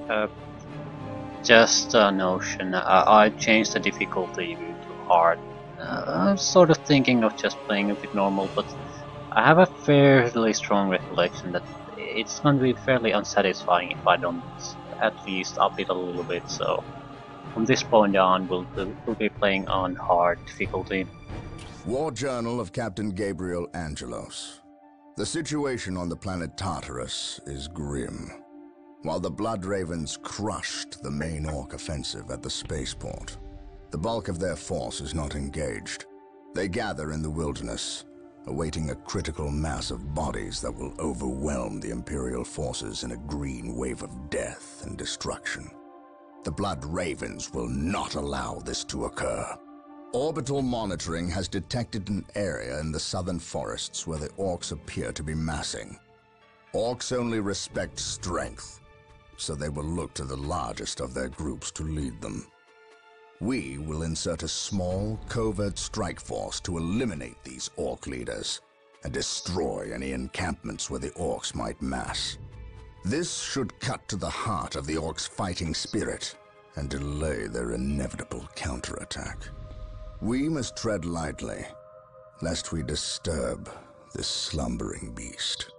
Uh, just a notion. I changed the difficulty to hard. I'm sort of thinking of just playing a bit normal, but I have a fairly strong recollection that it's going to be fairly unsatisfying if I don't at least up it a little bit. So from this point on, we'll be playing on hard difficulty. War Journal of Captain Gabriel Angelos. The situation on the planet Tartarus is grim. While the Blood Ravens crushed the main Orc offensive at the spaceport, the bulk of their force is not engaged. They gather in the wilderness, awaiting a critical mass of bodies that will overwhelm the Imperial forces in a green wave of death and destruction. The Blood Ravens will not allow this to occur. Orbital monitoring has detected an area in the southern forests where the Orcs appear to be massing. Orcs only respect strength, so they will look to the largest of their groups to lead them. We will insert a small, covert strike force to eliminate these Orc leaders and destroy any encampments where the Orcs might mass. This should cut to the heart of the Orcs' fighting spirit and delay their inevitable counterattack. We must tread lightly, lest we disturb this slumbering beast.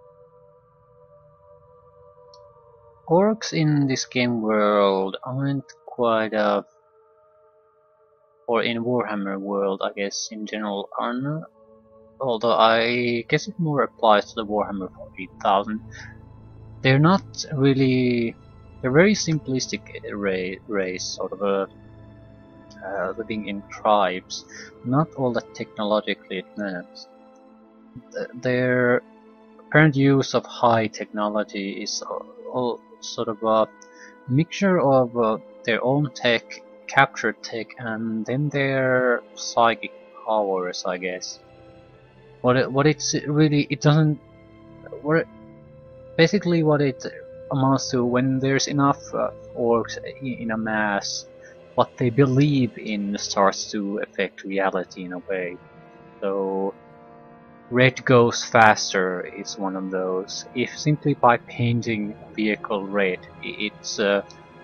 Orcs in this game world aren't quite or in Warhammer world, I guess in general, are not. Although I guess it more applies to the Warhammer 40,000. They're not really. They're very simplistic race, sort of a. Living in tribes, not all that technologically advanced. Their apparent use of high technology is all sort of a mixture of their own tech, captured tech, and then their psychic powers, I guess. What it's really, it doesn't. Basically, what it amounts to, when there's enough orcs in a mass, what they believe in starts to affect reality in a way. So red goes faster is one of those. If simply by painting a vehicle red it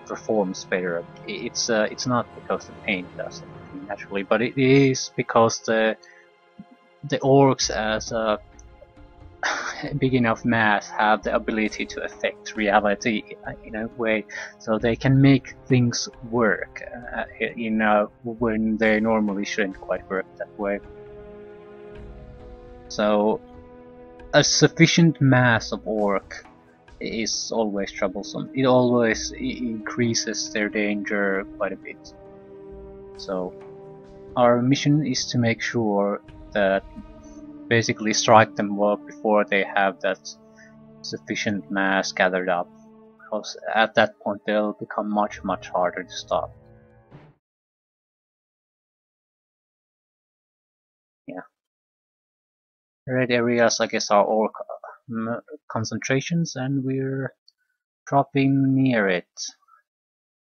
performs better, it's not because the paint does it naturally, but it is because the orcs as a big enough mass have the ability to affect reality in a way, so they can make things work when they normally shouldn't quite work that way. So a sufficient mass of orc is always troublesome. It always increases their danger quite a bit. So our mission is to make sure that basically strike them well before they have that sufficient mass gathered up, because at that point they'll become much harder to stop. Yeah. Red areas, I guess, are Orc concentrations, and we're dropping near it.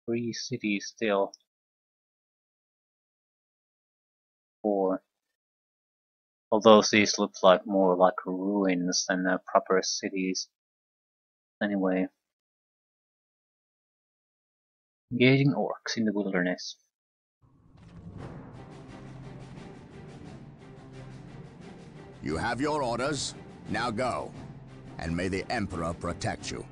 3 cities still. 4. Although these look like more like ruins than proper cities. Anyway. Engaging orcs in the wilderness. You have your orders. Now go. And may the Emperor protect you.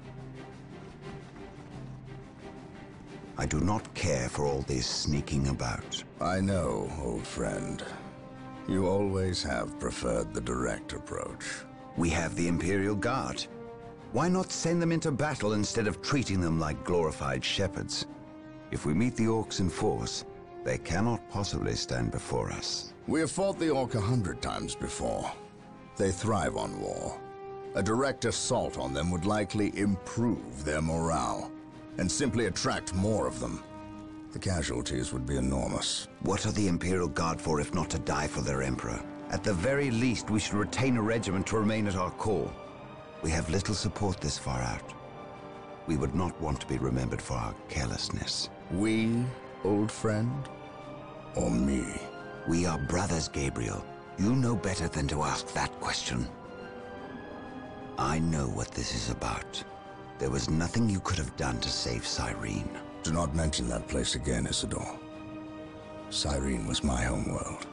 I do not care for all this sneaking about. I know, old friend. You always have preferred the direct approach. We have the Imperial Guard. Why not send them into battle instead of treating them like glorified shepherds? If we meet the Orcs in force, they cannot possibly stand before us. We have fought the Orc 100 times before. They thrive on war. A direct assault on them would likely improve their morale, and simply attract more of them. The casualties would be enormous. What are the Imperial Guard for if not to die for their Emperor? At the very least, we should retain a regiment to remain at our core. We have little support this far out. We would not want to be remembered for our carelessness. We, old friend? Or me? We are brothers, Gabriel. You know better than to ask that question. I know what this is about. There was nothing you could have done to save Cyrene. Do not mention that place again, Isidore. Cyrene was my homeworld.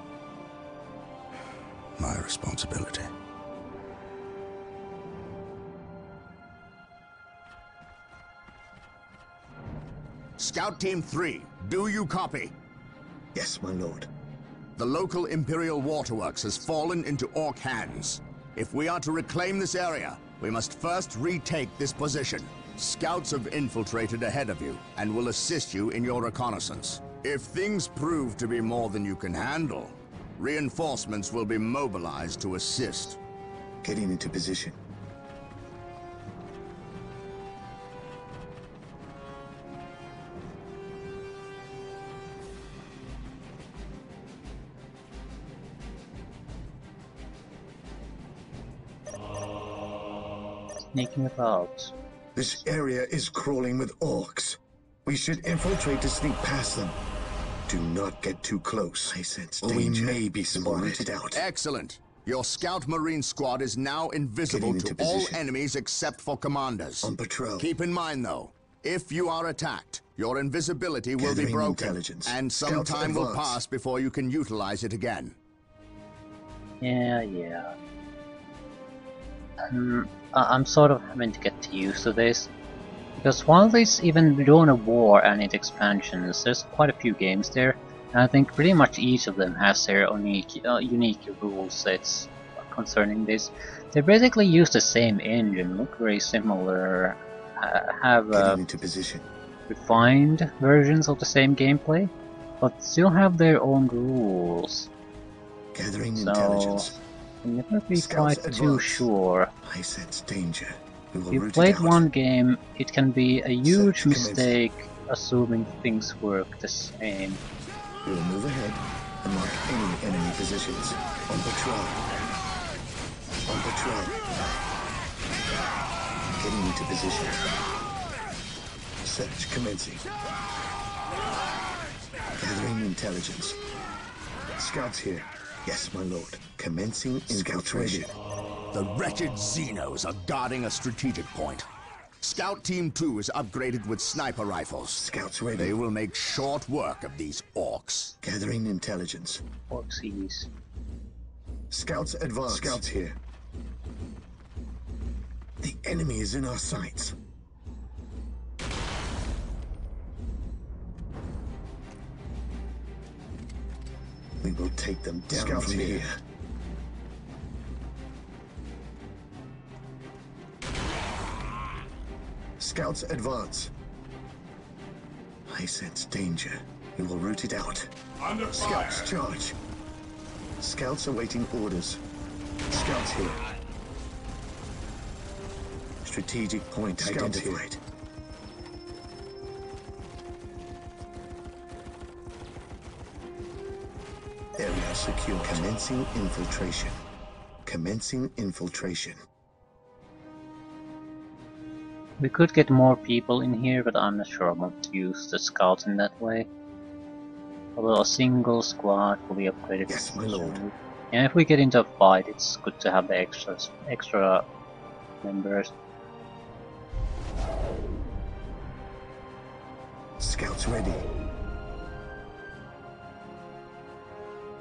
My responsibility. Scout Team 3, do you copy? Yes, my lord. The local Imperial waterworks has fallen into Orc hands. If we are to reclaim this area, we must first retake this position. Scouts have infiltrated ahead of you and will assist you in your reconnaissance. If things prove to be more than you can handle, reinforcements will be mobilized to assist. Getting into position. Sneaking about. This area is crawling with orcs. We should infiltrate to sneak past them. Do not get too close. I sense danger. We may be spotted out. Excellent. Your Scout Marine squad is now invisible to all enemies except for commanders. On patrol. Keep in mind, though, if you are attacked, your invisibility will be broken, and some time will pass before you can utilize it again. Yeah. I'm sort of having to get used to this, because while there's even Dawn of War and its expansions, there's quite a few games there, and I think pretty much each of them has their own unique rule sets concerning this. They basically use the same engine, look very similar, have into position. Refined versions of the same gameplay, but still have their own rules. Gathering intelligence. I'm never be quite too sure. I sense danger. If you played one game, it can be a huge mistake assuming things work the same. We will move ahead and mark any enemy positions. On patrol. On patrol. Getting into position. Search commencing. Gathering intelligence. Scouts here. Yes, my lord. Commencing infiltration. The wretched Xenos are guarding a strategic point. Scout Team 2 is upgraded with sniper rifles. Scouts ready. They will make short work of these orcs. Gathering intelligence. Orcsies. Scouts advance. Scouts here. The enemy is in our sights. We will take them down Scouts from here. Scouts advance. I sense danger. We will root it out. Under Scouts fire. charge. Scouts awaiting orders. Scouts here. Strategic point Scouts identified. Area secure. Commencing infiltration. Commencing infiltration. We could get more people in here, but I'm not sure I want to use the scouts in that way. Although a single squad will be upgraded. Yes, my lord. And if we get into a fight, it's good to have the extra members. Scouts ready.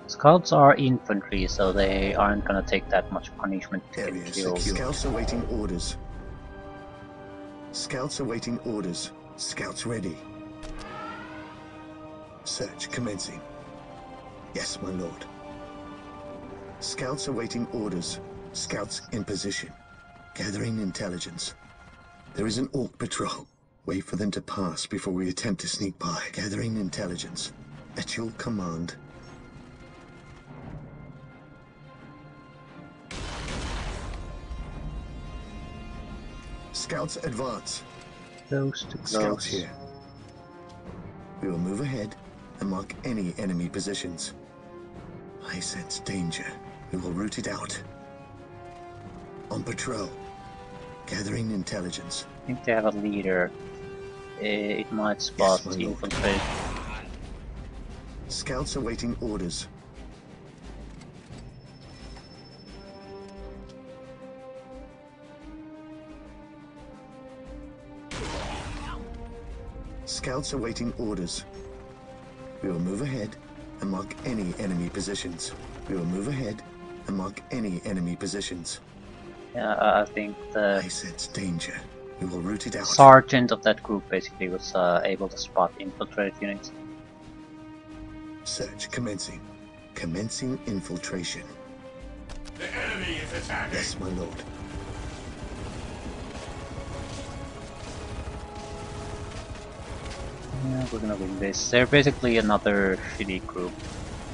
Scouts are infantry, so they aren't gonna take that much punishment to Area get killed. secure. Scouts awaiting orders. Scouts awaiting orders. Scouts ready. Search commencing. Yes, my lord. Scouts awaiting orders. Scouts in position. Gathering intelligence. There is an orc patrol. Wait for them to pass before we attempt to sneak by. Gathering intelligence. At your command. Scouts advance. Close to close. Scouts here. We will move ahead and mark any enemy positions. I sense danger. We will root it out. On patrol. Gathering intelligence. I think they have a leader. It might spot Yes, my the lord. infiltrate. Scouts awaiting orders. Scouts awaiting orders. We will move ahead and mark any enemy positions. We will move ahead and mark any enemy positions. Yeah, I think the I sense danger. We will root it out. sergeant of that group basically was able to spot infiltrated units. Search commencing. Commencing infiltration. The enemy is attacking. Yes, my lord. Yeah, we're gonna win this. They're basically another shitty group.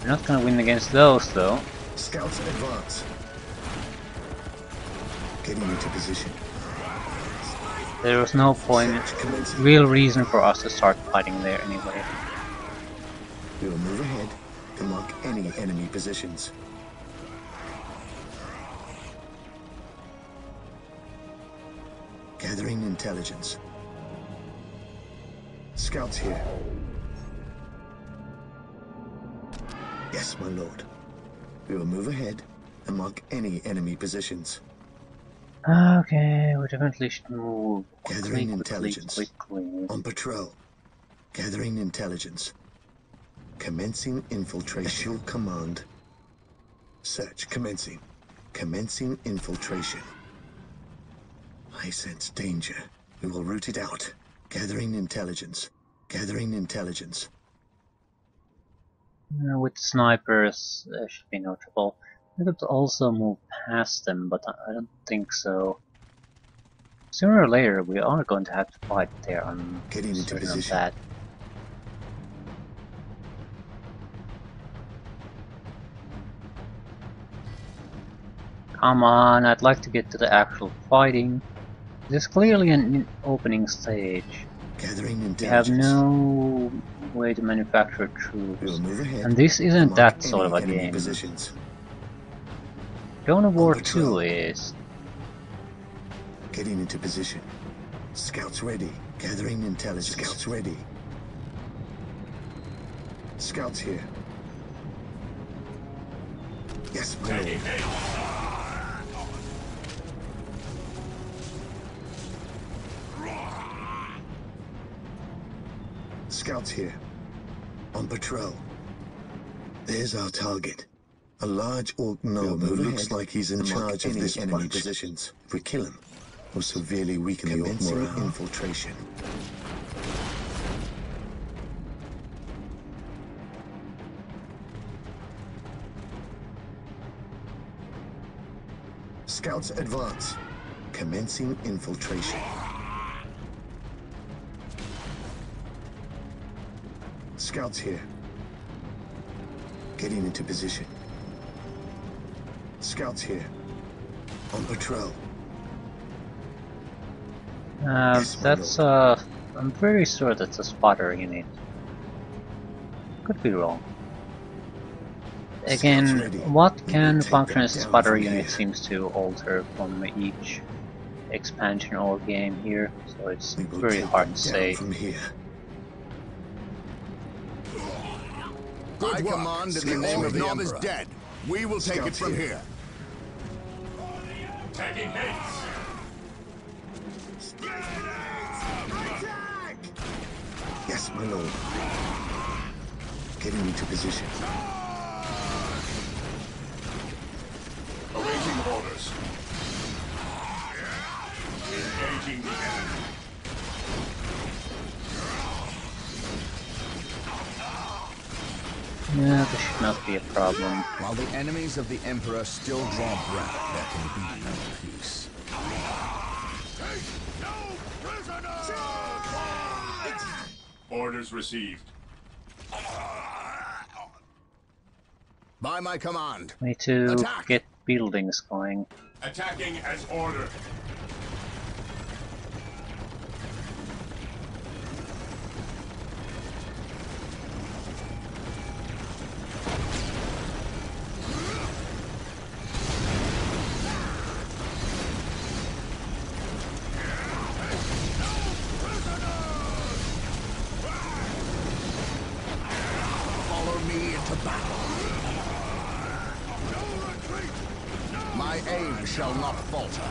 We're not gonna win against those though. Scouts advance. Getting into position. There was no point, Search commencing. real reason for us to start fighting there anyway. We will move ahead to mark any enemy positions. Gathering intelligence. Scouts here. Yes, my lord. We will move ahead and mark any enemy positions. Okay, we definitely should move Gathering intelligence. quickly. On patrol. Gathering intelligence. Commencing infiltration. Issue command. Search commencing. Commencing infiltration. I sense danger. We will root it out. Gathering intelligence. Gathering intelligence. With snipers, should be no trouble. We could also move past them, but I don't think so. Sooner or later, we are going to have to fight there. I'm Getting into certain of position. that. Come on, I'd like to get to the actual fighting. This is clearly an opening stage. Gathering We have intelligence. no way to manufacture We will troops. move ahead. And this and isn't mark that any sort of a enemy game. Positions. Dawn of War patrol. 2 is. Getting into position. Scouts ready. Gathering intelligence. Scouts ready. Scouts here. Yes, my lord. Taking base. Scouts here. On patrol. There's our target. A large orc gnome who looks like he's in charge of this enemy positions. If we kill him, we'll severely weaken the orc morale. Infiltration. Scouts advance. Commencing infiltration. Scouts here. Getting into position. Scouts here. On patrol. Yes, my That's I'm very sure that's a spotter unit. Could be wrong. Again, Scouts ready. what We can will take function them as a down spotter from unit here. seems to alter from each expansion or game here, so it's We will very take hard them to down say. from here. I command in the name of the Emperor. Is dead. We will take it Scouts from here. here. Taking base. Yes, my lord. Getting into position. Awaiting orders. Engaging the enemy. Yeah, this should not be a problem. While the enemies of the Emperor still draw breath, there can be no peace. Orders received. By my command. We need to Attack! get buildings going. Attacking as ordered. Follow me into battle. My aim shall not falter.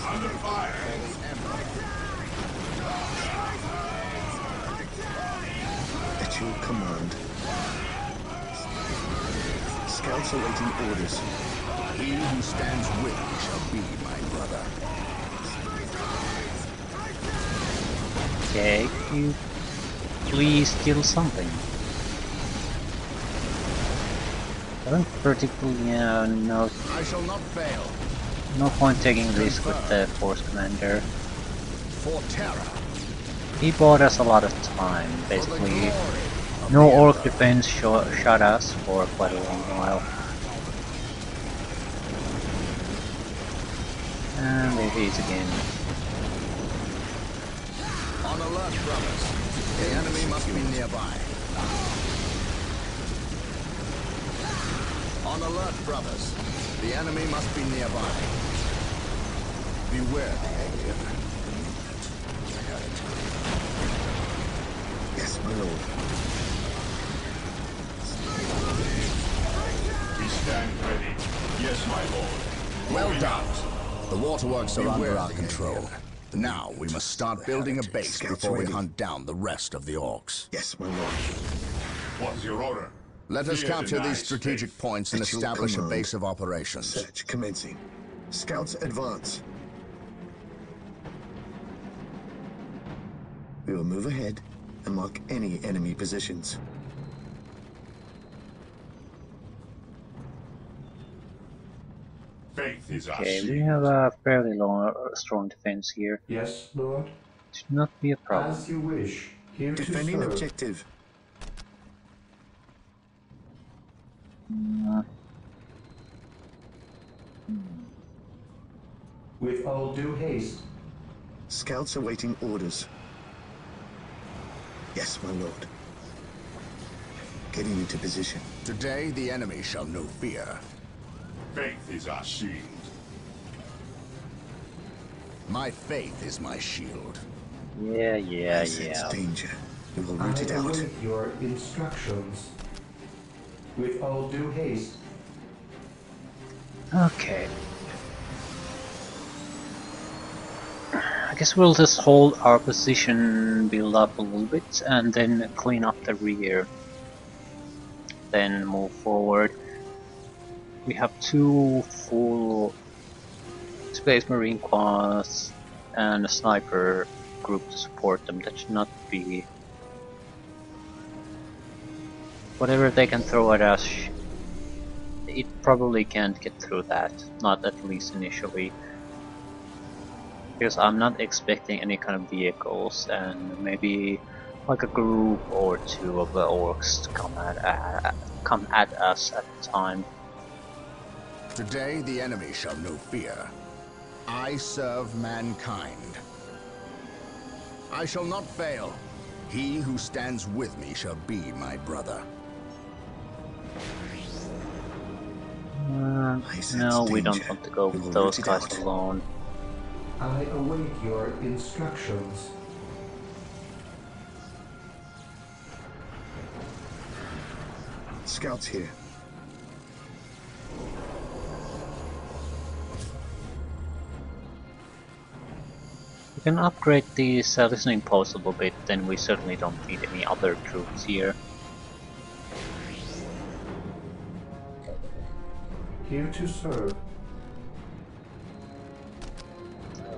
Under fire. For the Emperor. Scouts awaiting orders. He who stands with me shall be my brother. Okay, you please kill something. I don't particularly, no, I shall not fail. no point taking risk with the Force Commander. For terror. He bought us a lot of time, For the basically. glory of No the orc Emperor. defense shot us for quite a long while. And there he is again. On alert, brothers. The enemy must be nearby. On alert, brothers. The enemy must be nearby. Beware the alien. Yes, my lord. We stand ready. Yes, my lord. Well done. The waterworks are under our the control. alien. Now we must start building a base Scouts before we ready. hunt down the rest of the orcs. Yes, my lord. What is your order? Let us Fear capture denies these strategic faith. points and At your establish a command. base of operations. Search commencing. Scouts advance. We will move ahead and mark any enemy positions. Faith is our Okay, we shield. have a fairly strong defense here. Yes, Lord. Should not be a problem. As you wish. Here Defending to serve. objective. With all due haste. Scouts awaiting orders. Yes, my lord. Getting into position. Today the enemy shall know fear. Faith is our shield. My faith is my shield. Yeah. Sense danger. We will root it I out. await your instructions. With all due haste. Okay. I guess we'll just hold our position, build up a little bit, and then clean up the rear. Then move forward. We have 2 full Space Marine quads and a sniper group to support them. That should not be... Whatever they can throw at us, it probably can't get through that. Not at least initially. Because I'm not expecting any kind of vehicles, and maybe like a group or 2 of the orcs to come at us at the time. Today the enemy shall know fear. I serve mankind. I shall not fail. He who stands with me shall be my brother. I sense No, we don't danger. want to go We with will those root it guys out. alone. I await your instructions. Scouts here. We can upgrade these listening posts a little bit, then we certainly don't need any other troops here. Here to serve.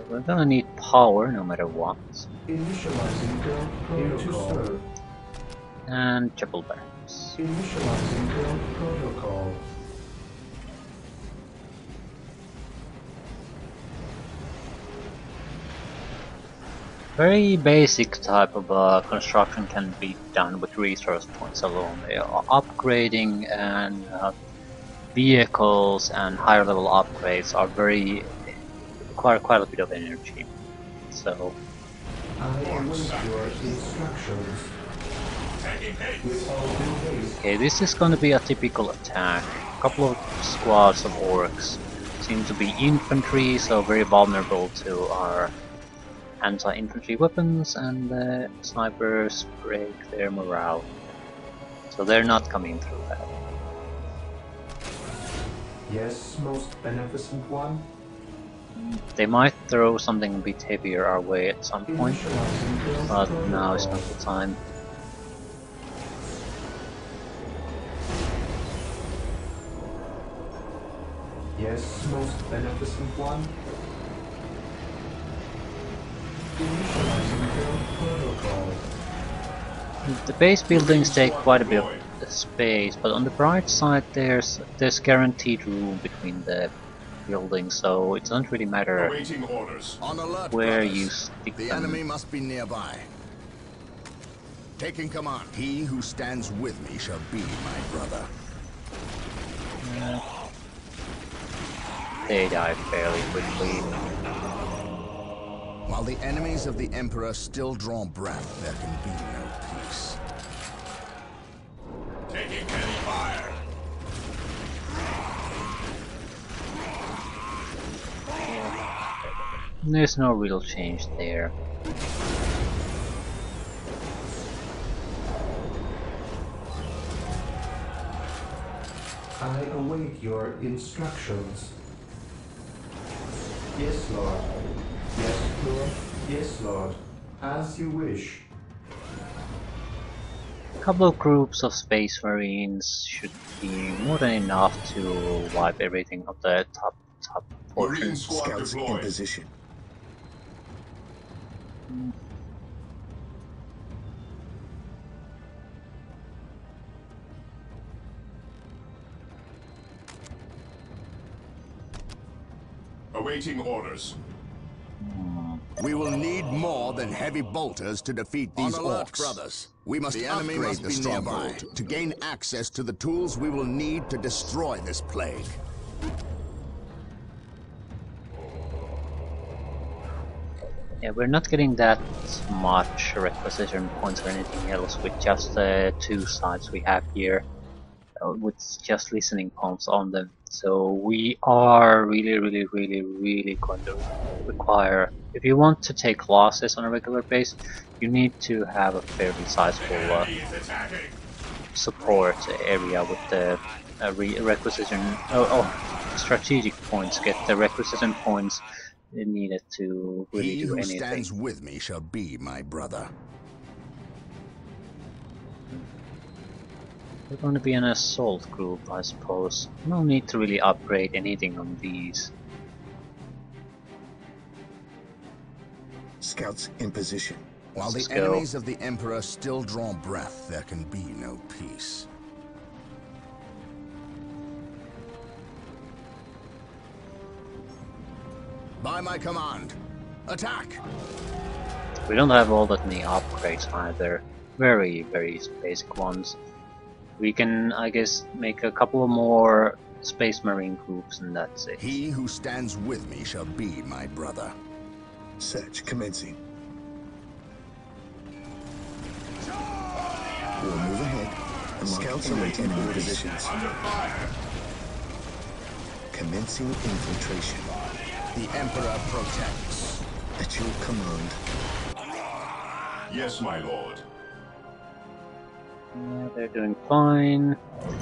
We're gonna need power no matter what. Initializing build protocol. Here to serve. And triple barracks. Initializing build protocol. Very basic type of construction can be done with resource points alone. Upgrading and vehicles and higher level upgrades are require quite a bit of energy. So I await your instructions. Taking hate. With all due haste. okay, this is going to be a typical attack. A couple of squads of orcs seem to be infantry, so very vulnerable to our anti-infantry weapons, and the snipers break their morale. So they're not coming through that. Yes, most beneficent one. They might throw something a bit heavier our way at some point, Initializing build but protocol. now is not the time. Yes, most beneficent one. Initializing build protocol. The base buildings take quite a bit Deployed. of space, but on the bright side there's guaranteed room between the buildings, so it doesn't really matter Awaiting orders. On alert, where brothers. you stick The them. enemy must be nearby. Taking command. He who stands with me shall be my brother. They die fairly quickly. While the enemies of the Emperor still draw breath, there can be no peace. Taking heavy fire. There's no real change there. I await your instructions. Yes, Lord. Yes, Lord. Yes, Lord. As you wish. A couple of groups of space marines should be more than enough to wipe everything of the top Marine portion. squad Scouts in deployed. position. Awaiting orders. We will need more than heavy bolters to defeat these orcs. Brothers. We must upgrade the stronghold to gain access to the tools we will need to destroy this plague. Yeah, we're not getting that much requisition points or anything else with just the two sites we have here, with just listening points on them. So we are really going to require, if you want to take losses on a regular base, you need to have a fairly sizable Enemy is attacking. support area with the requisition, strategic points, get the requisition points needed to really He do who anything. stands with me shall be my brother. We're going to be an assault group, I suppose. No need to really upgrade anything on these. Scouts in position. While the Let's go. enemies of the Emperor still draw breath, there can be no peace. By my command, attack! We don't have all that many upgrades either. Very basic ones. We can, I guess, make a couple of more Space Marine groups and that's it. He who stands with me shall be my brother. Search commencing. We'll move ahead. The scouts await enemy positions. Under fire. Commencing infiltration. The Emperor protects. At your command. Yes, my lord. Yeah, they're doing fine.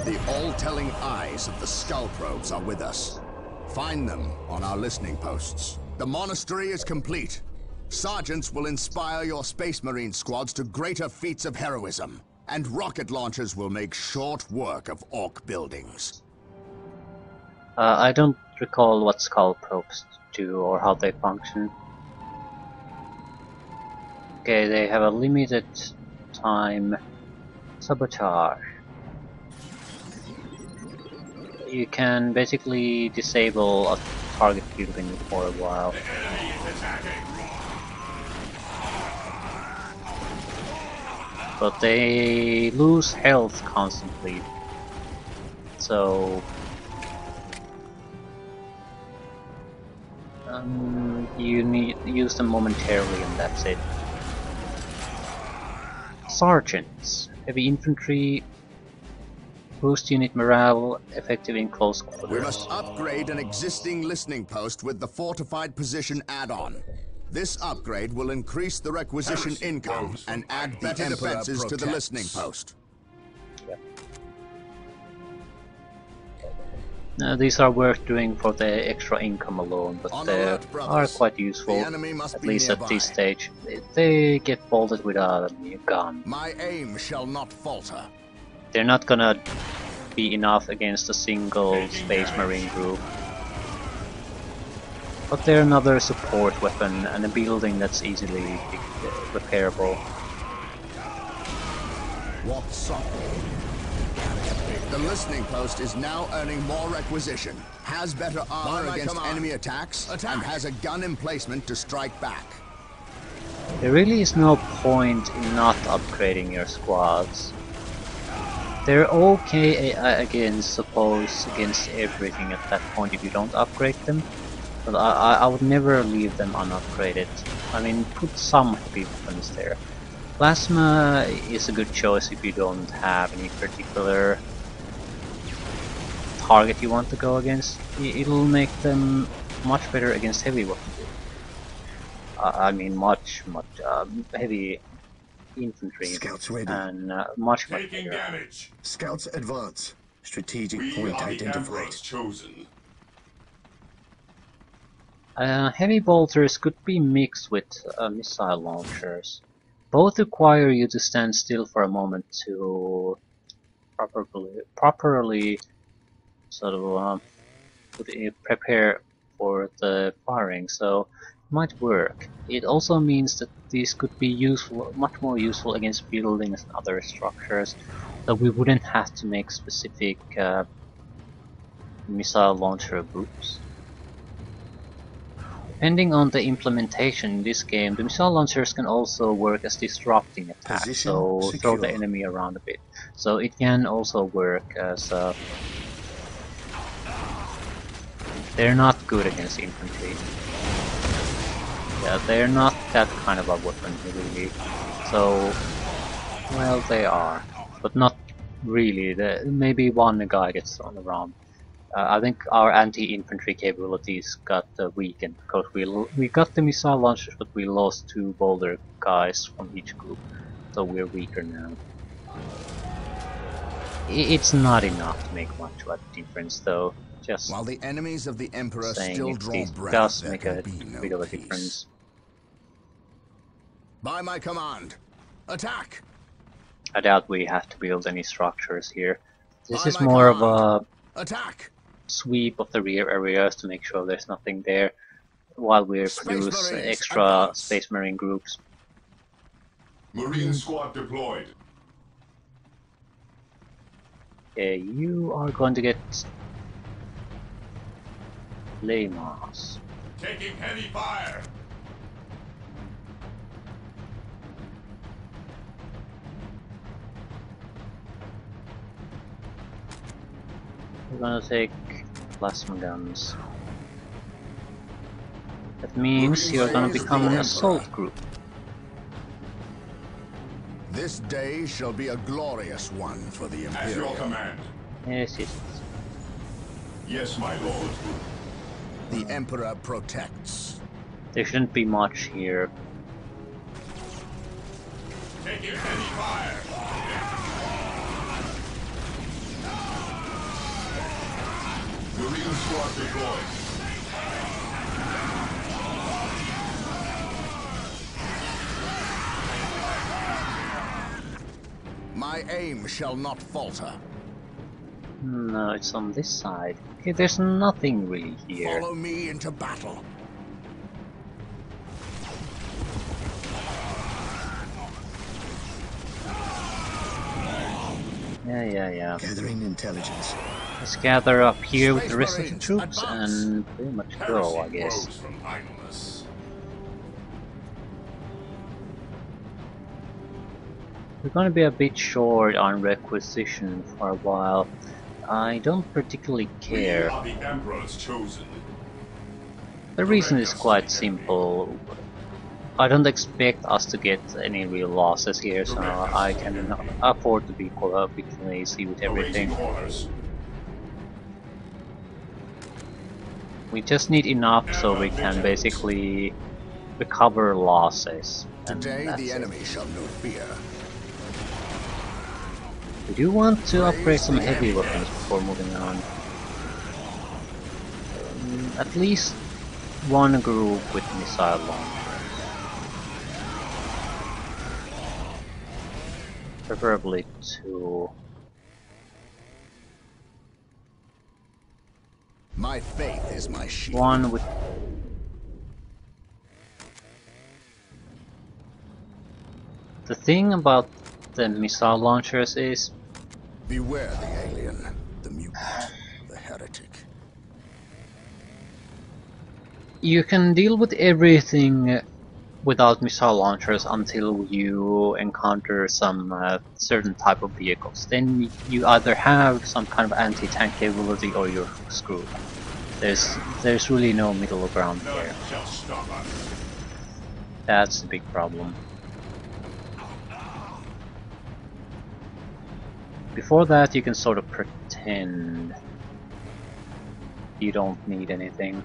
The all-telling eyes of the skull probes are with us. Find them on our listening posts. The monastery is complete. Sergeants will inspire your Space Marine squads to greater feats of heroism, and rocket launchers will make short work of orc buildings. I don't recall what skull probes do or how they function. Okay, they have a limited time. Sabotage. You can basically disable a target building for a while. The enemy is attacking. But they lose health constantly. So you need to use them momentarily and that's it. Sergeants. Heavy infantry. Boost unit morale, effective in close quarters. We must upgrade an existing listening post with the fortified position add-on. This upgrade will increase the requisition Harris income rose and from add better defenses to the listening post. These are worth doing for the extra income alone, but On they alert, are brothers. quite useful, The enemy must at be least at nearby. this stage. They get bolted with a gun. My aim shall not falter. They're not gonna be enough against a single Space Marine group. But they're another support weapon and a building that's easily repairable. What's up? The listening post is now earning more requisition, has better armor against enemy attacks, and has a gun emplacement to strike back. There really is no point in not upgrading your squads. They're okay against everything at that point if you don't upgrade them, but I would never leave them unupgraded. I mean, put some heavy weapons there. Plasma is a good choice if you don't have any particular target you want to go against. It'll make them much better against heavy weapons. I mean, much heavy infantry. Scouts ready. And much Taking better. damage. Scouts advance. Strategic We point are the identified. Emperor's chosen. Heavy bolters could be mixed with missile launchers. Both require you to stand still for a moment to properly sort of prepare for the firing, so it might work. It also means that these could be useful, much more useful against buildings and other structures, so we wouldn't have to make specific missile launcher groups. Depending on the implementation in this game, the missile launchers can also work as disrupting attacks, Position so throw secure. the enemy around a bit. So it can also work as they're not good against infantry. Yeah, they're not that kind of a weapon really. So, well, they are, but not really. Maybe one guy gets thrown around. I think our anti-infantry capabilities got weakened because we got the missile launchers, but we lost 2 boulder guys from each group, so we're weaker now. It's not enough to make much of a difference, though. Just While the enemies of the Emperor saying still it draw breath, does there make can a be no bit of a peace. difference. By my command, attack! I doubt we have to build any structures here. This By is my more of command. a Attack! sweep of the rear areas to make sure there's nothing there, while we Space produce Marines, extra advance. Space Marine groups. Marine squad deployed. Okay, you are going to get Lamas. Taking heavy fire. We're gonna take plasma guns. That means you're gonna become an assault group. This day shall be a glorious one for the At your Imperium. command. Yes, yes. Yes, my lord. The Emperor protects. There shouldn't be much here. Taking heavy fire. Marine squad deployed. My aim shall not falter. No, it's on this side. Okay, there's nothing really here. Follow me into battle. Yeah. Gathering intelligence. Let's gather up here with Space the rest of the Marines, troops advance. and pretty much go, I Heresy guess. grows from idleness. We're gonna be a bit short on requisition for a while. I don't particularly We care. are the Emperor's chosen. The reason is quite simple. I don't expect us to get any real losses here, so I can afford to be a bit lazy with everything. Awaiting orders. We just need enough so we can basically recover losses. And Today that's the it. enemy shall know fear. We do want to Praise upgrade some the heavy Emperor. weapons before moving on. At least one group with missile launcher. Preferably 2. My faith is my shield. One with The thing about the missile launchers is Beware the alien, the mutant, the heretic. you can deal with everything without missile launchers until you encounter some certain type of vehicles. Then you either have some kind of anti-tank capability or you're screwed. There's really no middle ground None there. shall stop us. That's the big problem. Before that, you can sort of pretend you don't need anything.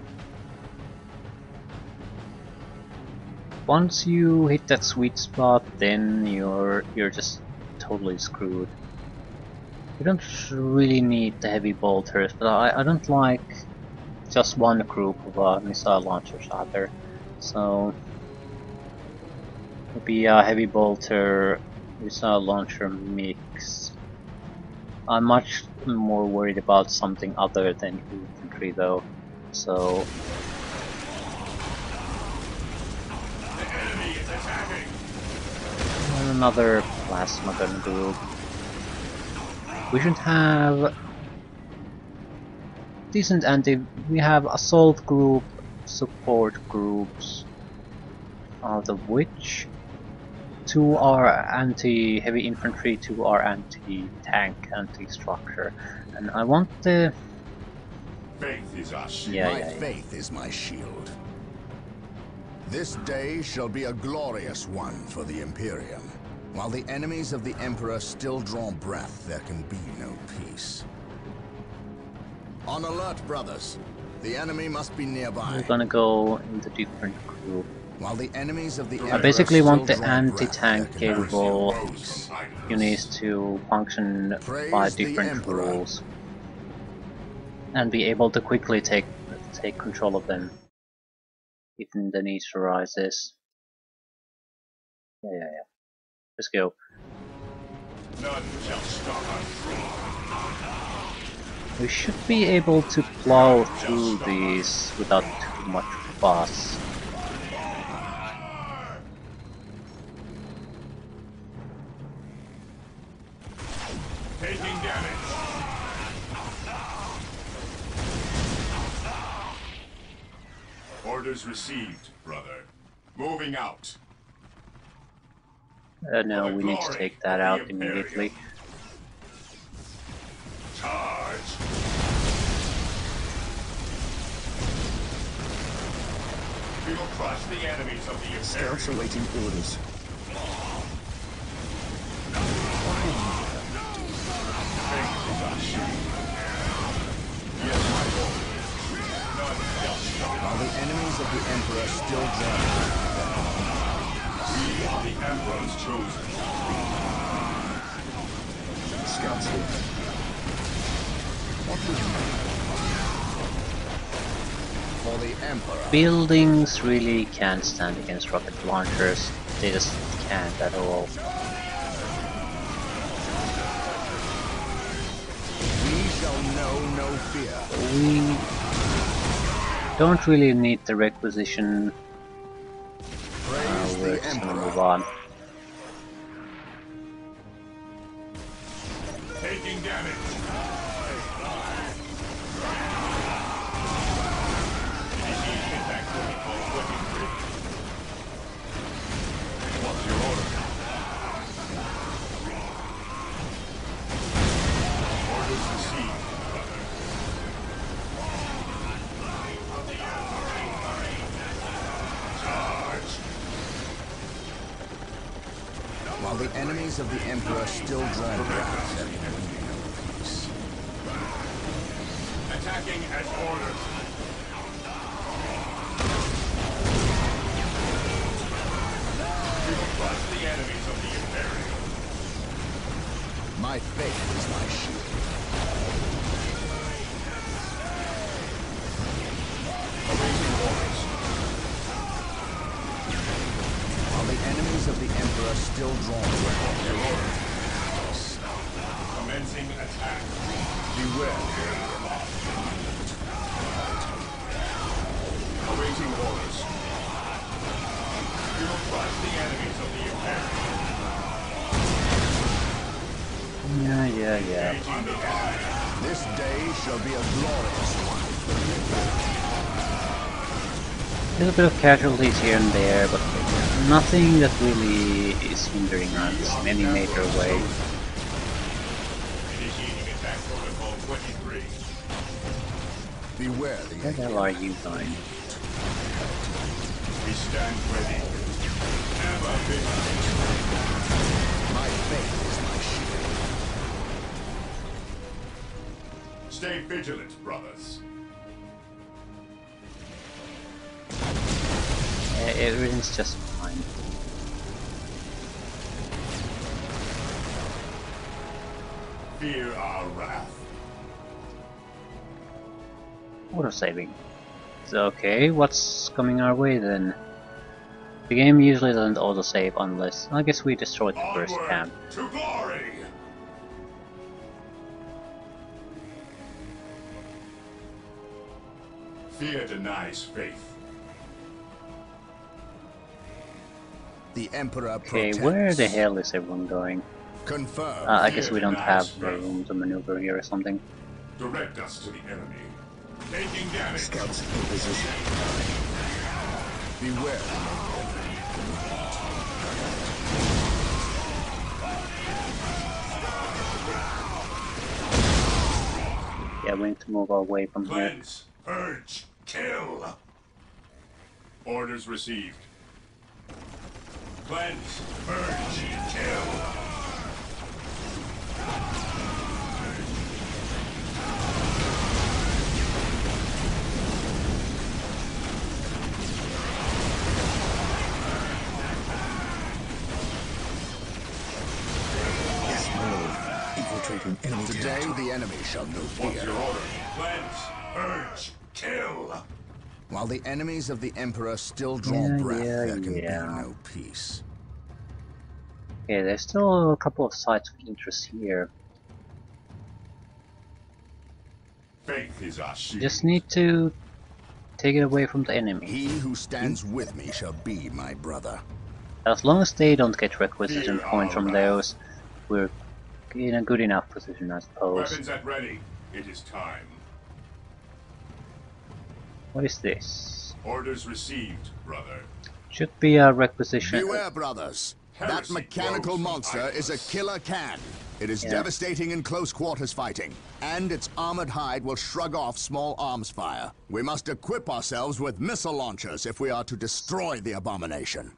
Once you hit that sweet spot, then you're just totally screwed. You don't really need the heavy bolters, but I don't like just one group of missile launchers either. So maybe a heavy bolter missile launcher mix. I'm much more worried about something other than infantry though. So The enemy is attacking. another plasma gun group. We should have decent we have assault group, support groups, out of which 2 are anti-heavy infantry, 2 are anti-tank, anti-structure, and I want the Faith is our shield. My faith is my shield. This day shall be a glorious one for the Imperium. While the enemies of the Emperor still draw breath, there can be no peace. On alert, brothers. The enemy must be nearby. We're gonna go in the different group. While the enemies of the I Emperor basically want the still draw breath, anti-tank there can be no capable peace. units to function Praise by the different Emperor. rules and be able to quickly take control of them if the need arises. Yeah. Let's go. None shall stop us. We should be able to plow through these without too much fuss. Taking damage. Orders received, brother. Moving out. No, we need to take that out immediately. Charge. We will crush the enemies of the Scouts Imperium. awaiting orders. Faith is our shield. Yes, my lord. None shall stop While the enemies of the Emperor still draw breath, We are the Emperor's chosen. Scouts here. What would you for the Emperor. Buildings really can't stand against rocket launchers. They just can't at all. We shall know no fear. We don't really need the requisition. Praise We're the just gonna Emperor. move on. Taking damage. Initiation attack protocol working grid. What's your order? Orders received, brother. Charge. While the enemies of the Emperor still draw breath, there can be no peace. Attacking as ordered. We will crush the enemies of the Imperium. My faith is my shield. Awaiting orders. While the enemies of the Emperor still draw breath, there can be no peace. Commencing attack. Beware the alien. Awaiting orders. We will crush the enemies of the Imperium. Yeah. This day shall be a glorious one. There's a bit of casualties here and there, but nothing that really is hindering us in any major way. Initiating attack protocol 23. Beware the Where the hell are you going? We stand ready. Ever vigilant. My faith is my shield. Stay vigilant, brothers. Everything's just fine. Fear our wrath. Auto-saving. So, okay, what's coming our way then? The game usually doesn't auto-save unless... I guess we destroyed the first Onward camp. to glory. Fear denies faith. The Emperor Okay, protects. where the hell is everyone going? Confirm. I guess we don't have Fear denies room to maneuver here or something. Direct us to the enemy. Taking damage. Scouts in position. Beware. Yeah, we need to move away from here. Cleanse, purge, kill. Orders received. Cleanse, purge, kill. Yes, my lord. Infiltrating enemy Today territory. the enemy shall know What's fear. your order? Cleanse, purge, kill. While the enemies of the Emperor still draw Yeah, breath, yeah, there can yeah. be no peace. Okay, there's still a couple of sites of interest here. Faith is our shield. Just need to take it away from the enemy. He who stands with me shall be my brother. As long as they don't get requisition points from those, we're in a good enough position, I suppose. Weapons at ready. It is time. What is this? Orders received, brother. Should be a requisition. Beware, brothers. That Heresy mechanical grows monster is a eyeless. killer can. It is Yeah. devastating in close quarters fighting, and its armored hide will shrug off small arms fire. We must equip ourselves with missile launchers if we are to destroy the abomination.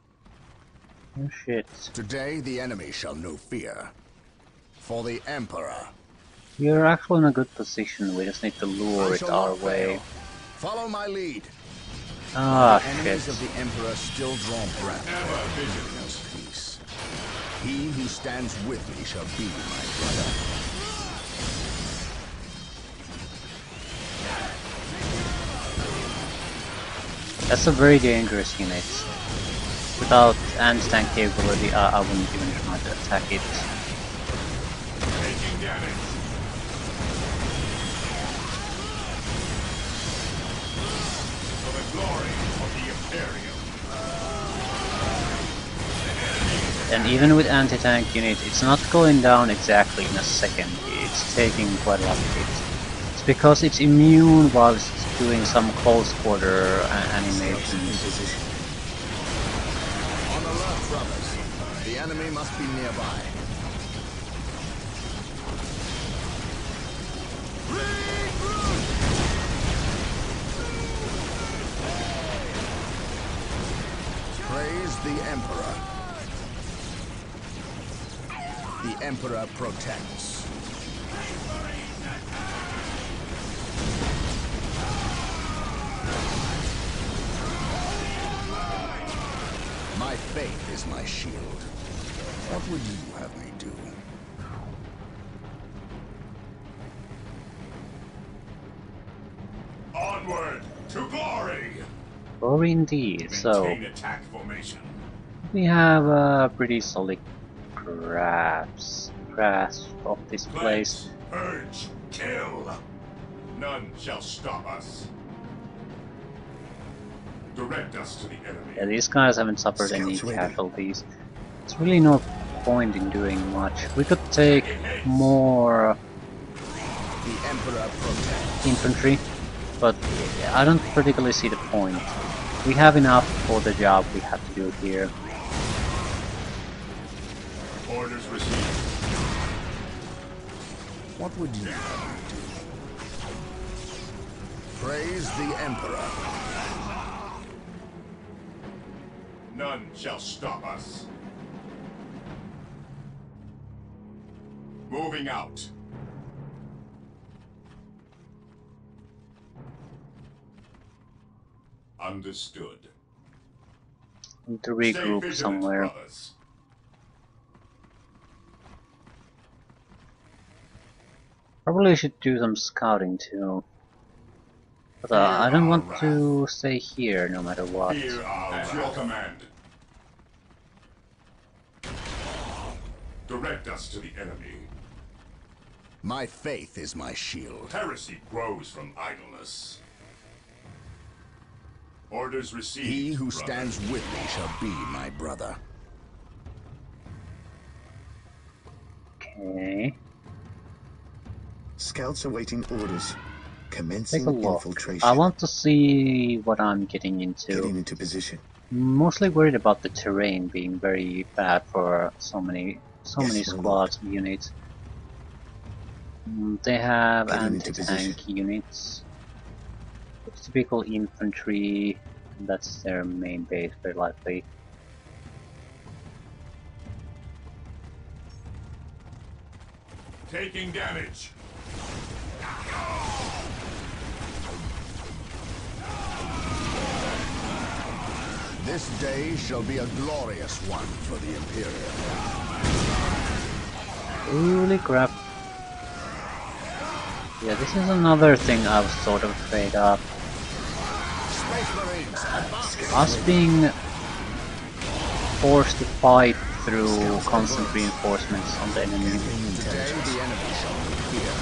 Oh shit. Today the enemy shall know fear. For the Emperor. We're actually in a good position, we just need to lure I it shall our not way. fail. Follow my lead. Ah, The enemies shit. of the Emperor still draw breath. Ever vigilant. Peace. He who stands with me shall be my brother. That's a very dangerous unit. Without anti-tank capability, I wouldn't even try to attack it. Taking damage. For the glory of the Imperium. And even with anti-tank unit, it's not going down exactly in a second. It's taking quite a lot of hits. It's because it's immune while it's doing some close quarter Scouts in animations. position. On alert, brothers. The enemy must be nearby. Praise the Emperor. The Emperor protects. My faith is my shield. What would you have me do? Onward to glory. Glory indeed. So Maintain attack formation. we have a pretty solid grasp of this place. Cleanse, purge, kill. None shall stop us. Direct us to the enemy. Yeah, these guys haven't suffered any Scouts ready. casualties. It's really no point in doing much. We could take more The Emperor protects. infantry, but I don't particularly see the point. We have enough for the job we have to do here. Orders received. What would you have me do? Praise the Emperor. None shall stop us. Moving out. Understood. Need to Stay regroup vigilant, somewhere. brothers. Probably should do some scouting too. But I don't want to stay here no matter what. Here at your command. Direct us to the enemy. My faith is my shield. Heresy grows from idleness. Orders received. He who brother. stands with me shall be my brother. Okay. Scouts awaiting orders. Take Commencing a look. infiltration. I want to see what I'm getting into. Getting into position. Mostly worried about the terrain being very bad for so many Yes, my squads of units. They have Getting into anti-tank units. It's typical infantry. That's their main base, very likely. Taking damage. This day shall be a glorious one for the Imperium. Holy crap. Yeah, this is another thing I was sort of afraid of. Space Marines, advance! Us being forced to fight through constant reinforcements on the enemy. Today the enemy shall be here.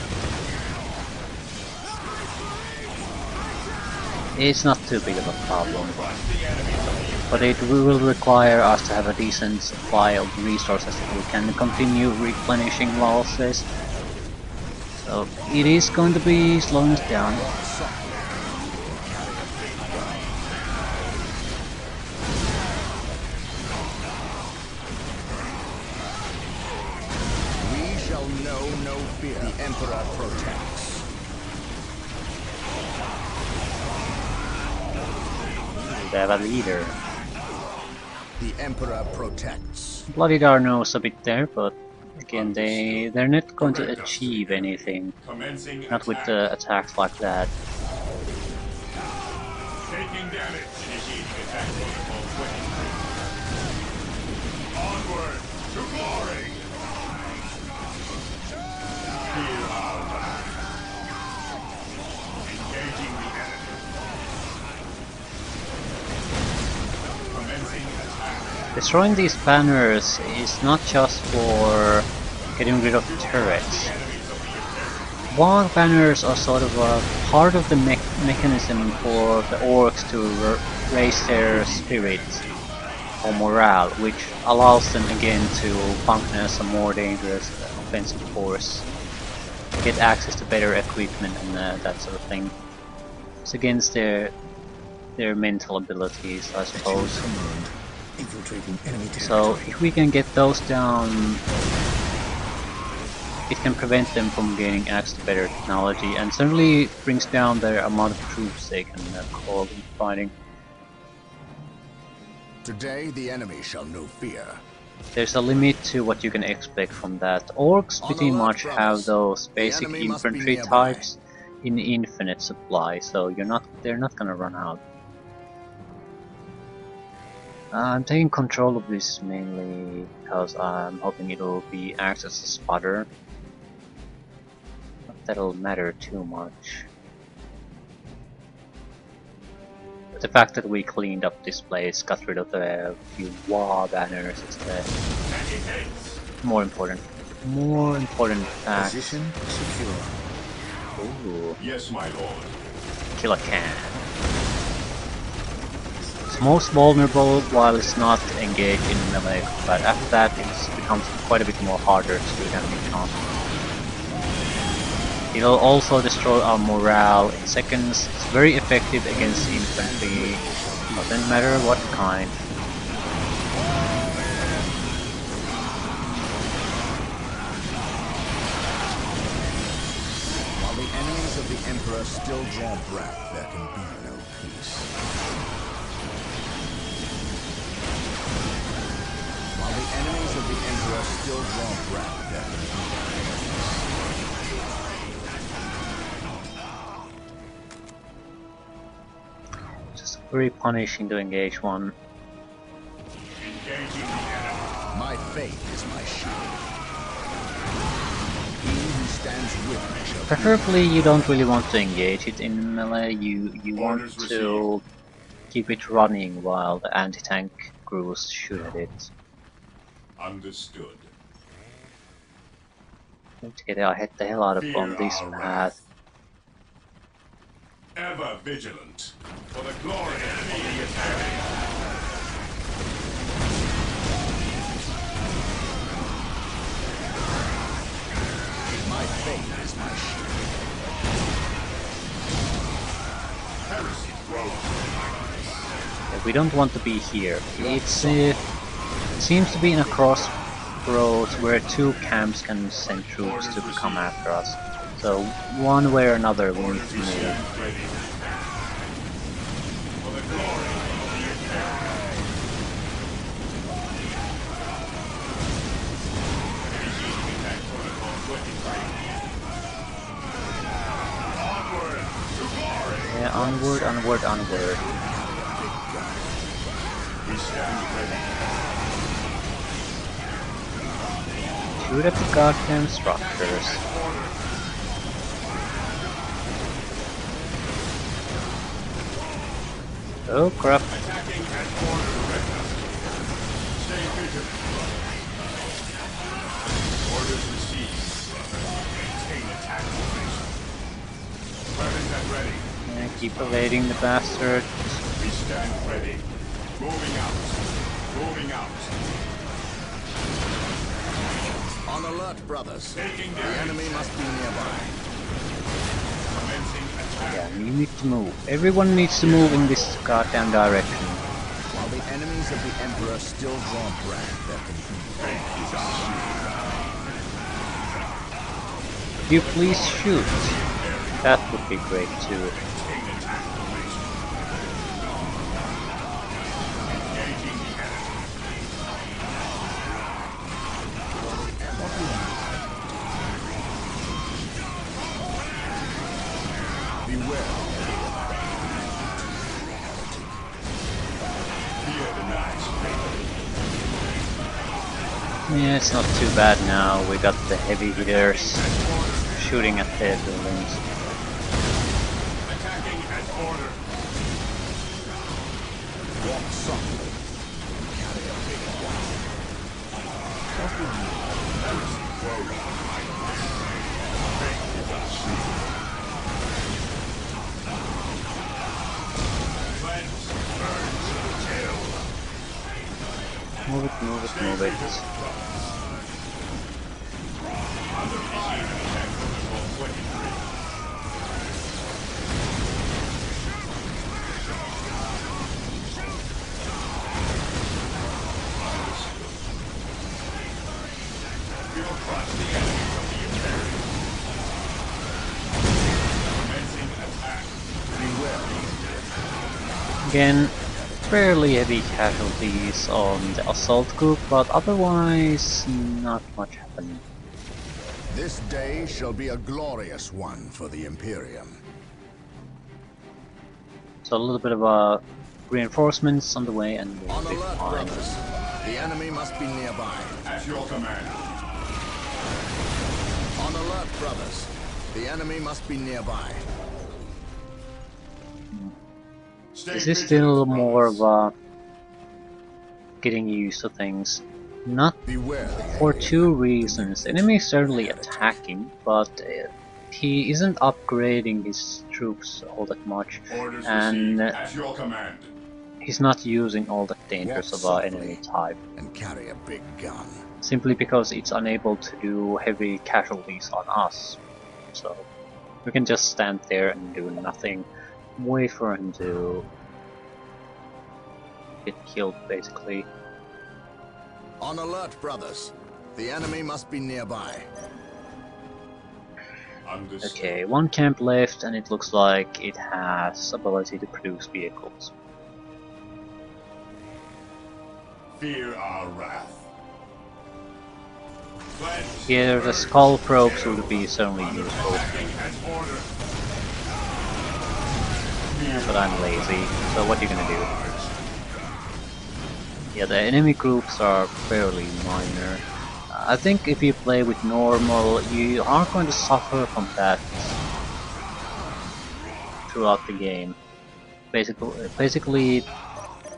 It's not too big of a problem. But it will require us to have a decent supply of resources that we can continue replenishing losses. So it is going to be slowing us down. We shall know no fear. The Emperor protects. They have a leader. The Emperor protects. Bloody Dar knows a bit there, but again, they're not going to achieve anything. Commencing Not with attack. attacks like that. Taking damage. Initiating attack protocol 23. Onward to glory. Hear our wrath. Engaging the enemy. Commencing attack. Destroying these banners is not just for getting rid of the turrets. War banners are sort of a part of the mechanism for the orcs to raise their spirit or morale, which allows them again to function as a more dangerous offensive force, get access to better equipment and that sort of thing. It's against their mental abilities, I suppose. Command. Infiltrating enemy territory. So if we can get those down, it can prevent them from gaining access to better technology, and certainly brings down the amount of troops they can call in fighting. Today the enemy shall know fear. There's a limit to what you can expect from that. Orcs pretty On the much left, have brothers. those The basic enemy must be infantry nearby. types in infinite supply, so they're not gonna run out. I'm taking control of this mainly because I'm hoping it'll be acts as a spotter. Not that it'll matter too much. But the fact that we cleaned up this place, got rid of a few war banners instead, more important. More important fact. Position secure. Ooh, Yes, my lord. kill a can. most vulnerable while it's not engaged in melee combat. After that it becomes quite a bit more harder to do damage on. It'll also destroy our morale in seconds. It's very effective against infantry, doesn't matter what kind. While the enemies of the Emperor still draw breath, there can be no peace. While the enemies of the Emperor still draw breath, there can be no peace. Just very punishing to engage one. My faith is my shield. He who stands with me shall Preferably you don't really want to engage it in melee, you want to keep it running while the anti-tank crews shoot at it. Understood. Need to get the hell out of on this path. Ever vigilant for the glory of the attack. My faith is my shield. Heresy grows. We don't want to be here. It seems to be in a crossroads where two camps can send troops to come after us. So one way or another we need to move. Ready. For the glory of the attack. Initiating attack protocol 23. Onward to glory. Yeah, onward, onward, onward. We stand ready. Shoot at the goddamn structures. Oh crap. Attacking at order ready. Stay vigilant. Orders received. Maintain attack formation. Weapons at ready. Yeah, keep evading the bastard. We stand ready. Moving out. Moving out. On alert, brothers. Taking The damage. enemy must be nearby. Commencing attack. Yeah, you need to move. Everyone needs to move in this goddamn direction. While the enemies of the Emperor still draw breath, there can be Faith is our shield. Could you please shoot? That would be great too. Maintain attack formation. Engaging the enemy. beware. Fear denies faith. Yeah, it's not too bad now. We got the heavy hitters shooting at their buildings. Attacking at order. Walk softly. Carry a big gun. Heresy grows. Faith is our shield. Cleanse, purge, kill. Move it, move it, move it. Under receiving attack protocol 23. We will crush the enemies of the Imperium. Commencing attack. Beware. Again, fairly heavy casualties on the assault group, but otherwise not much happening. This day shall be a glorious one for the Imperium. So a little bit of reinforcements on the way and we'll On be alert, fine. brothers. The enemy must be nearby. At your command. On alert, brothers. The enemy must be nearby. Stay This is vigilant, still more brothers. of getting used to things. Not Beware the for enemy. two reasons. The enemy is certainly attacking, but he isn't upgrading his troops all that much. Orders And received. At your command. he's not using all the dangers of our enemy type, and carry a big gun. simply because it's unable to do heavy casualties on us. So we can just stand there and do nothing, wait for him to get killed basically. On alert, brothers. The enemy must be nearby. Understood. Okay, one camp left and it looks like it has ability to produce vehicles. Fear our wrath. Cleanse Here the skull probes would be certainly useful, and order. but I'm lazy, so what are you gonna do? Yeah, the enemy groups are fairly minor. I think if you play with normal, you aren't going to suffer from that throughout the game. Basically,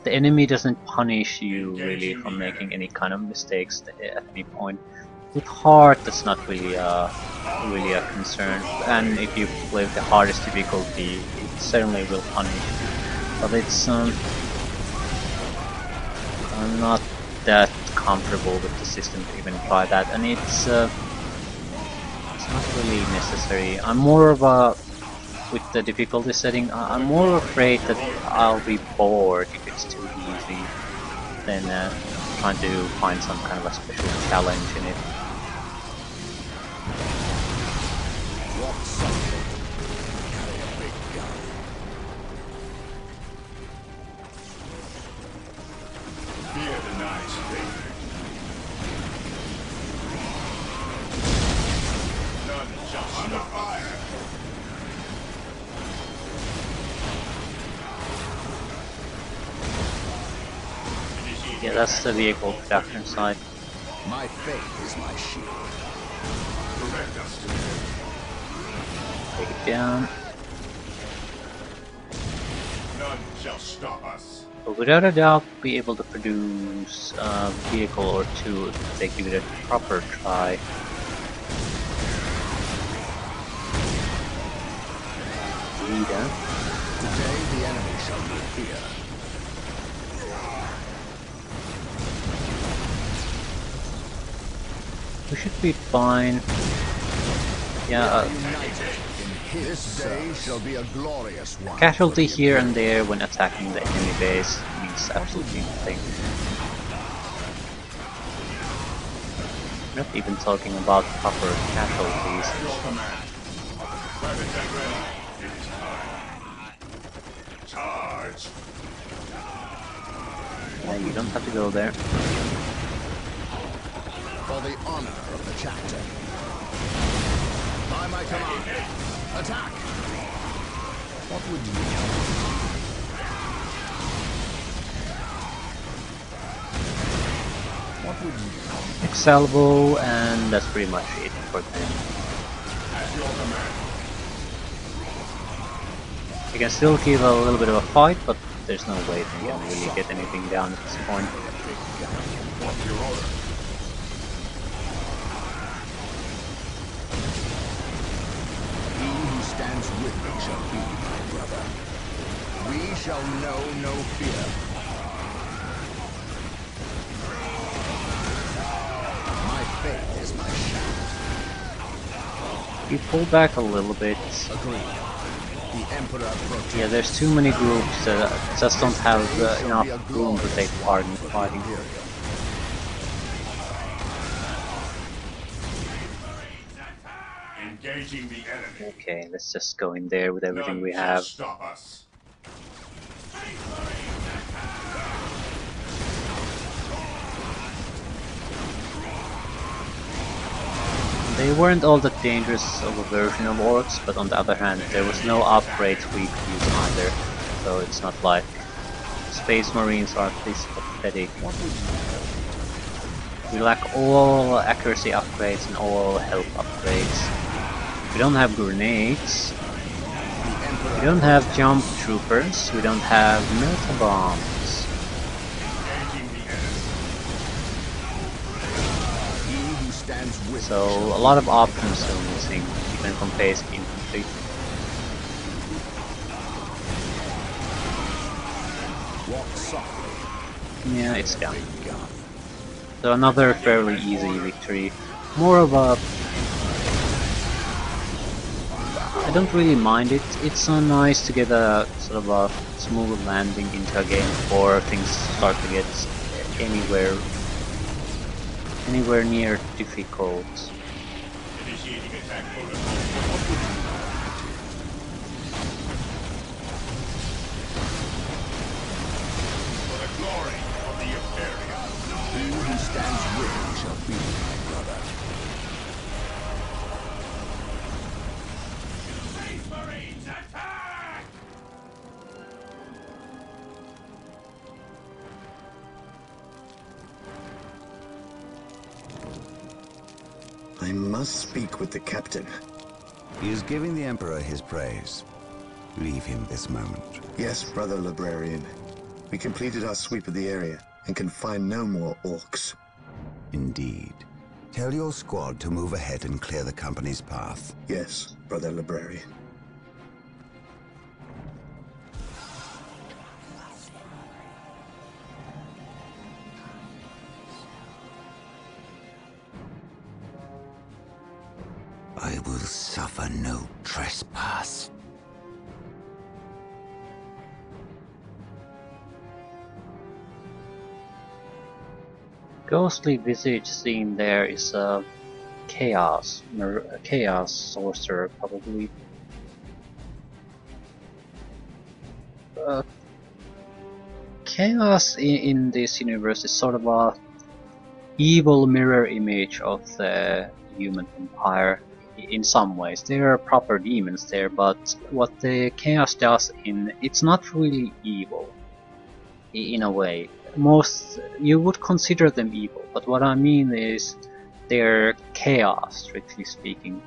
the enemy doesn't punish you really for making any kind of mistakes at any point. With hard, that's not really a concern. And if you play with the hardest difficulty, it certainly will punish. But it's I'm not that comfortable with the system to even try that, and it's not really necessary. I'm more of a with the difficulty setting. I'm more afraid that I'll be bored if it's too easy than trying to find some kind of a special challenge in it. Walk softly. Carry a big gun. Fear the night, David. None shall under fire. Yeah, that's the vehicle production side. My faith is my shield. Direct us to Take it down. none shall stop us. But without a doubt, be able to produce a vehicle or two if they give it a proper try. Leader. Today the enemy shall be fear. We should be fine. Yeah, United in this day shall be a glorious one. casualty here and there when attacking the enemy base means absolutely nothing. Not even talking about proper casualties. Your command. Weapons at ready. It is time. Charge. Yeah, you don't have to go there. For the honor of the chapter. By my command. Attack! What would you do? What would you do? Excelbo, and that's pretty much it for them. At your command. You can still give a little bit of a fight, but there's no way they can really get anything down at this point. What's your order? He who stands with me shall be my brother. We shall know no fear. My faith is my shaft. You pull back a little bit. Agreed. The Emperor protects. Yeah, there's too many groups that just don't have enough room to take part in fighting. Engaging the enemy. Okay, let's just go in there with everything None we shall have. stop us. They weren't all that dangerous of a version of orcs, but on the other hand, there was no upgrades we could use either, so it's not like Space Marines are this pathetic. We lack all accuracy upgrades and all health upgrades. We don't have grenades. We don't have jump troopers. We don't have melta bombs. Engaging the enemy. He who stands with So me a lot of options still missing, even from basic infantry. shall walk Yeah, it's gone. So another fairly easy victory. More of a... I don't really mind it. It's so nice to get a sort of a smooth landing into a game before things start to get anywhere near difficult. Initiating attack protocol. For the glory of the Imperium. He who stands with shall be my brother. Space Marines attack! I must speak with the captain. He is giving the Emperor his praise. Leave him this moment. Yes, brother librarian. We completed our sweep of the area and can find no more orcs. Indeed. Tell your squad to move ahead and clear the company's path. Yes, brother librarian. I will suffer no trespass. Ghostly visage seen there is a chaos sorcerer probably. Chaos in this universe is sort of a evil mirror image of the human empire in some ways. There are proper demons there, but what the chaos does it's not really evil in a way. Most you would consider them evil, but what I mean is they're chaos, strictly speaking.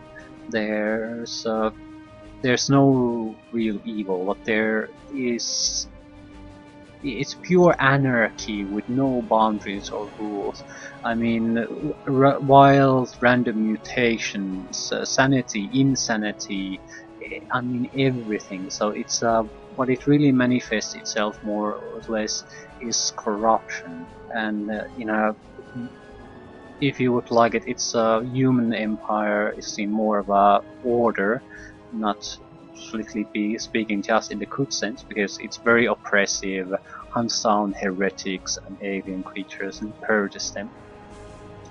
There's no real evil. What there is, it's pure anarchy with no boundaries or rules. I mean, wild random mutations, sanity, insanity, I mean everything. So it's what it really manifests itself more or less is corruption. And if you would like it, it's a human empire is in more of a order, not strictly speaking just in the good sense, because it's very oppressive, hunts down heretics and alien creatures and purges them.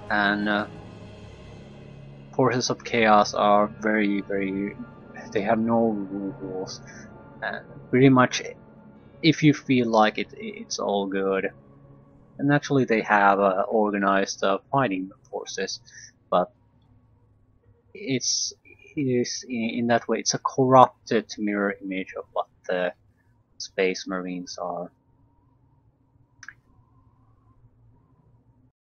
And forces of chaos are very, they have no rules. And pretty much, if you feel like it's all good. And naturally they have organized fighting forces, but it is in that way it's a corrupted mirror image of what the Space Marines are.